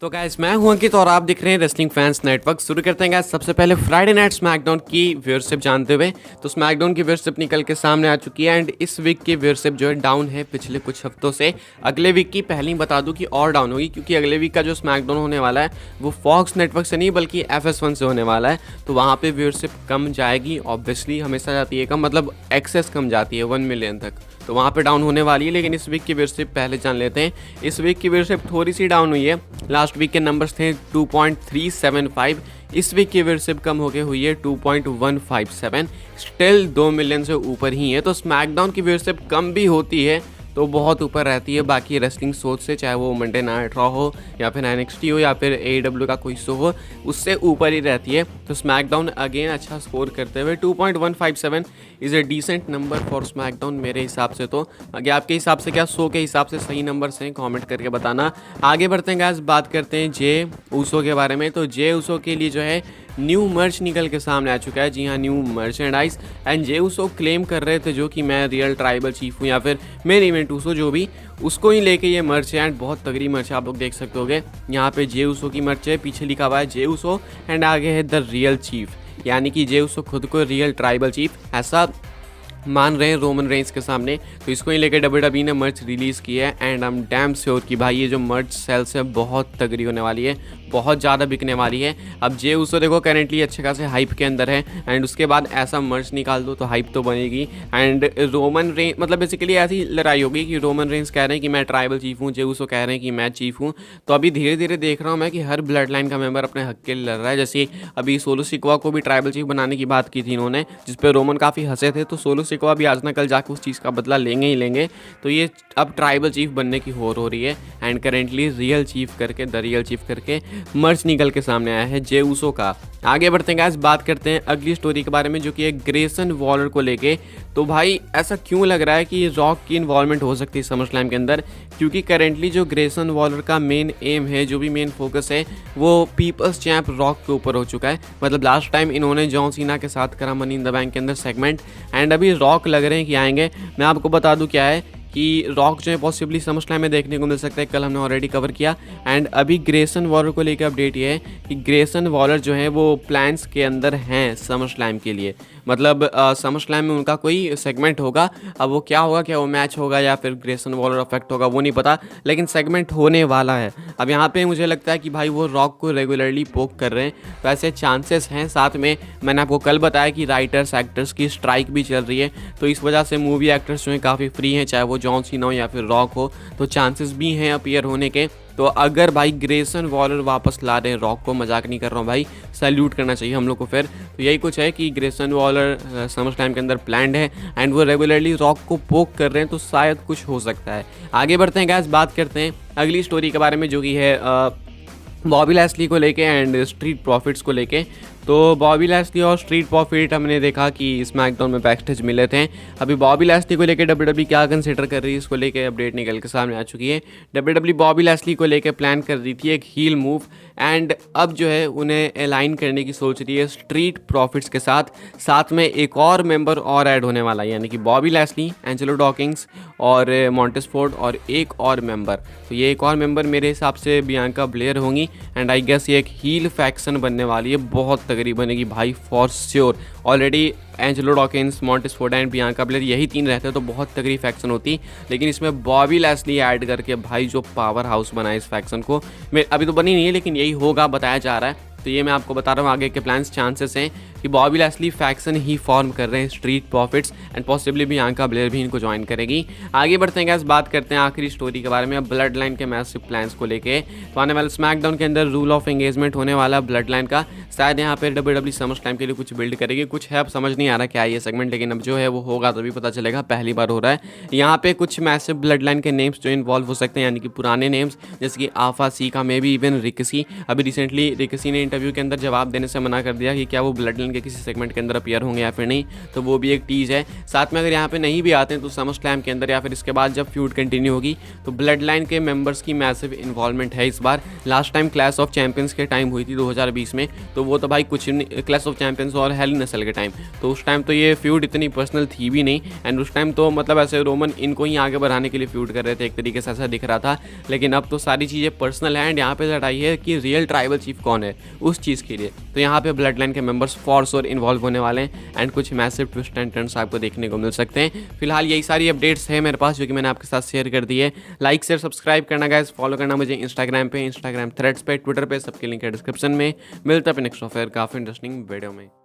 तो गाइस मैं हूं अंकित और आप दिख रहे हैं रेसलिंग फैंस नेटवर्क। शुरू करते हैं गाइस सबसे पहले फ्राइडे नाइट स्मैकडाउन की व्यूअरशिप जानते हुए। तो स्मैकडाउन की व्यूअरशिप निकल के सामने आ चुकी है एंड इस वीक की व्यूअरशिप जो है डाउन है पिछले कुछ हफ्तों से। अगले वीक की पहले ही बता दूं कि और डाउन होगी, क्योंकि अगले वीक का जो स्मैकडाउन होने वाला है वो फॉक्स नेटवर्क से नहीं बल्कि FS1 से होने वाला है। तो वहाँ पर व्यूअरशिप कम जाएगी, ऑब्वियसली हमेशा जाती है कम, मतलब एक्सेस कम जाती है 1 मिलियन तक, तो वहाँ पे डाउन होने वाली है। लेकिन इस वीक की व्यूअरशिप पहले जान लेते हैं। इस वीक की व्यूअरशिप थोड़ी सी डाउन हुई है। लास्ट वीक के नंबर्स थे 2.375, इस वीक की व्यूअरशिप कम होके हुई है 2.157, स्टिल 2 मिलियन से ऊपर ही है। तो स्मैकडाउन की व्यूअरशिप कम भी होती है तो बहुत ऊपर रहती है बाकी रेसलिंग शोज से, चाहे वो मंडे नाइट रॉ हो या फिर NXT हो या फिर AEW का कोई शो हो, उससे ऊपर ही रहती है। तो स्मैकडाउन अगेन अच्छा स्कोर करते हुए 2.157 is a decent number for SmackDown मेरे हिसाब से। तो आगे आपके हिसाब से क्या शो के हिसाब से सही नंबर्स हैं, कमेंट करके बताना। आगे बढ़ते हैं गाइस, बात करते हैं जे ऊसो के बारे में। तो जे ऊसो के लिए जो है न्यू मर्च निकल के सामने आ चुका है। जी हाँ, new merchandise. And Jey Uso claim कर रहे थे जो कि मैं रियल ट्राइबल चीफ हूँ या फिर मेन इवेंट ऊसो जो भी, उसको ही लेके ये मर्च है। एंड बहुत तगड़ी मर्च है, आप लोग देख सकते होगे यहाँ पे जे ऊसो की मर्च है, पीछे लिखा हुआ है जे ऊसो एंड आगे है द रियल चीफ, यानी कि जे ऊसो खुद को रियल ट्राइबल चीफ ऐसा मान रहे हैं रोमन रेंस के सामने। तो इसको ही लेकर WWE ने मर्च रिलीज़ की है and I am damn sure कि भाई ये जो मर्च सेल्स है बहुत तगड़ी होने वाली है, बहुत ज़्यादा बिकने वाली है। अब जे ऊसो देखो करेंटली अच्छे खासे हाइप के अंदर है एंड उसके बाद ऐसा मर्च निकाल दो तो हाइप तो बनेगी। एंड रोमन रेंस मतलब बेसिकली ऐसी लड़ाई होगी कि रोमन रेंस कह रहे हैं कि मैं ट्राइबल चीफ हूँ, जे ऊसो कह रहे हैं कि मैं चीफ हूँ। तो अभी धीरे धीरे देख रहा हूँ मैं कि हर ब्लड लाइन का मेंबर अपने हक के लिए लड़ रहा है। जैसे अभी सोलो सिकोआ को भी ट्राइबल चीफ बनाने की बात की थी इन्होंने, जिस पर रोमन काफ़ी हंसे थे। तो सोलो सिकोआ भी आज ना कल जाकर उस चीज़ का बदला लेंगे ही लेंगे। तो ये अब ट्राइबल चीफ बनने की होड़ हो रही है एंड करेंटली रियल चीफ करके द रियल चीफ करके मर्च निकल के सामने आया है जे ऊसो का। आगे बढ़ते हैं गाइस, बात करते हैं अगली स्टोरी के बारे में जो कि है ग्रेसन वॉलर को लेके। तो भाई ऐसा क्यों लग रहा है कि रॉक की इन्वॉल्वमेंट हो सकती है समरस्लैम के अंदर, क्योंकि करेंटली जो ग्रेसन वॉलर का मेन एम है, जो भी मेन फोकस है, वो पीपल्स चैंप रॉक के ऊपर हो चुका है। मतलब लास्ट टाइम इन्होंने जॉन सीना के साथ करा मनी इन द बैंक के अंदर सेगमेंट एंड अभी रॉक लग रहे हैं कि आएंगे। मैं आपको बता दूं क्या है कि रॉक जो है पॉसिबली समरस्लैम में देखने को मिल सकता है, कल हमने ऑलरेडी कवर किया। एंड अभी ग्रेसन वॉलर को लेकर अपडेट ये है कि ग्रेसन वॉलर जो है वो प्लान्स के अंदर हैं समरस्लैम के लिए। मतलब समरस्लैम में उनका कोई सेगमेंट होगा, अब वो क्या होगा, क्या वो मैच होगा या फिर ग्रेसन वॉलर अफेक्ट होगा वो नहीं पता, लेकिन सेगमेंट होने वाला है। अब यहाँ पे मुझे लगता है कि भाई वो रॉक को रेगुलरली पोक कर रहे हैं, तो ऐसे चांसेस हैं। साथ में मैंने आपको कल बताया कि राइटर्स एक्टर्स की स्ट्राइक भी चल रही है, तो इस वजह से मूवी एक्टर्स जो हैं काफ़ी फ्री हैं, चाहे वो जॉन सीना हो या फिर रॉक हो, तो चांसेस भी हैं अपीयर होने के। तो अगर भाई ग्रेसन वॉलर वापस ला रहे हैं रॉक को, मजाक नहीं कर रहा हूँ भाई, सैल्यूट करना चाहिए हम लोग को। फिर तो यही कुछ है कि ग्रेसन वॉलर समरस्लैम के अंदर प्लान्ड है एंड वो रेगुलरली रॉक को पोक कर रहे हैं, तो शायद कुछ हो सकता है। आगे बढ़ते हैं गाइस, बात करते हैं अगली स्टोरी के बारे में जो कि है बॉबी लैस्ली को लेके एंड स्ट्रीट प्रॉफिट्स को लेके। तो बॉबी लैस्ली और स्ट्रीट प्रॉफिट हमने देखा कि स्मैकडाउन में बैकस्टेज मिले थे। अभी बॉबी लैस्ली को लेके WWE क्या कंसिडर कर रही है, इसको लेके अपडेट निकल के सामने आ चुकी है। WWE बॉबी लैस्ली को लेके प्लान कर रही थी एक हील मूव एंड अब जो है उन्हें अलाइन करने की सोच रही है स्ट्रीट प्रॉफिट्स के साथ। साथ में एक और मेंबर और ऐड होने वाला है, यानी कि बॉबी लैस्ली, एंजेलो डॉकिंस और मॉन्टेस फोर्ड और एक और मेंबर। तो ये एक और मेंबर मेरे हिसाब से बियांका ब्लेयर होंगी एंड आई गेस ये एक हील फैक्शन बनने वाली है, बहुत तगड़ी बनेगी भाई for sure. Already Angelo Dawkins, Montez Ford and Bianca Blair यही तीन रहते तो बहुत तगड़ी फैक्शन होती, लेकिन इसमें बॉबी लैस्ली ऐड करके भाई जो पावर हाउस बना है इस फैक्शन को, अभी तो बनी नहीं है लेकिन यही होगा बताया जा रहा है। तो ये मैं आपको बता रहा हूँ आगे के प्लान्स, चांसेस हैं कि बॉबी लैस्ली फैक्शन ही फॉर्म कर रहे हैं street profits and possibly Bianca Blair भी इनको ज्वाइन करेगी। आगे बढ़ते हैं गाइस, बात करते हैं आखिरी स्टोरी के बारे में, ब्लड लाइन के मैसिव प्लान्स को लेके। तो आने वाले स्मैकडाउन के अंदर रूल ऑफ एंगेजमेंट होने वाला ब्लड लाइन का, शायद यहाँ पे WWE समरस्लैम के लिए कुछ बिल्ड करेगी, कुछ है अब समझ नहीं आ रहा क्या है ये सेगमेंट, लेकिन अब जो है वो होगा तभी पता चलेगा, पहली बार हो रहा है। यहाँ पे कुछ मैसिव ब्लड लाइन के नेम्स जो इन्वॉल्व हो सकते हैं, यानी कि पुराने नेम्स जैसे कि आफा सी का, मे बी इवन रिकसी। अभी रिसेंटली रिकसी ने इंटरव्यू के अंदर जवाब देने से मना कर दिया कि क्या वो ब्लड विलन के किसी सेगमेंट के अंदर अपीयर होंगे या फिर नहीं, तो वो भी एक टीज है। साथ में अगर यहाँ पे नहीं भी आते हैं तो समर स्लैम के अंदर या फिर इसके बाद जब फ्यूड कंटिन्यू होगी तो ब्लड लाइन के मेंबर्स की मैसिव इन्वॉल्वमेंट है इस बार। Last time Clash of Champions के टाइम हुई थी 2020 में, तो वो तो भाई कुछ क्लैश ऑफ चैंपियंस और हेल इन अ सेल के टाइम, तो उस टाइम तो ये फ्यूड इतनी पर्सनल थी भी नहीं। एंड उस टाइम तो मतलब ऐसे रोमन इनको ही आगे बढ़ाने के लिए फ्यूड कर रहे थे, एक तरीके से ऐसा दिख रहा था। लेकिन अब तो सारी चीज़ें पर्सनल है एंड यहाँ पे लड़ाई है कि रियल ट्राइबल चीफ कौन है उस चीज़ के लिए। तो यहाँ पे ब्लड लाइन के मेंबर्स फॉर श्योर इन्वॉल्व होने वाले हैं एंड कुछ मैसिव ट्विस्ट एंड टर्न्स आपको देखने को मिल सकते हैं। फिलहाल यही सारी अपडेट्स है मेरे पास जो कि मैंने आपके साथ शेयर कर दी है। लाइक शेयर सब्सक्राइब करना गाइस, फॉलो करना मुझे इंस्टाग्राम पे, इंस्टाग्राम थ्रेड्स पे, ट्विटर पे, सबके लिंक है डिस्क्रिप्शन में। मिलता है नेक्स्ट ऑफर काफ़ी इंटरेस्टिंग वीडियो में।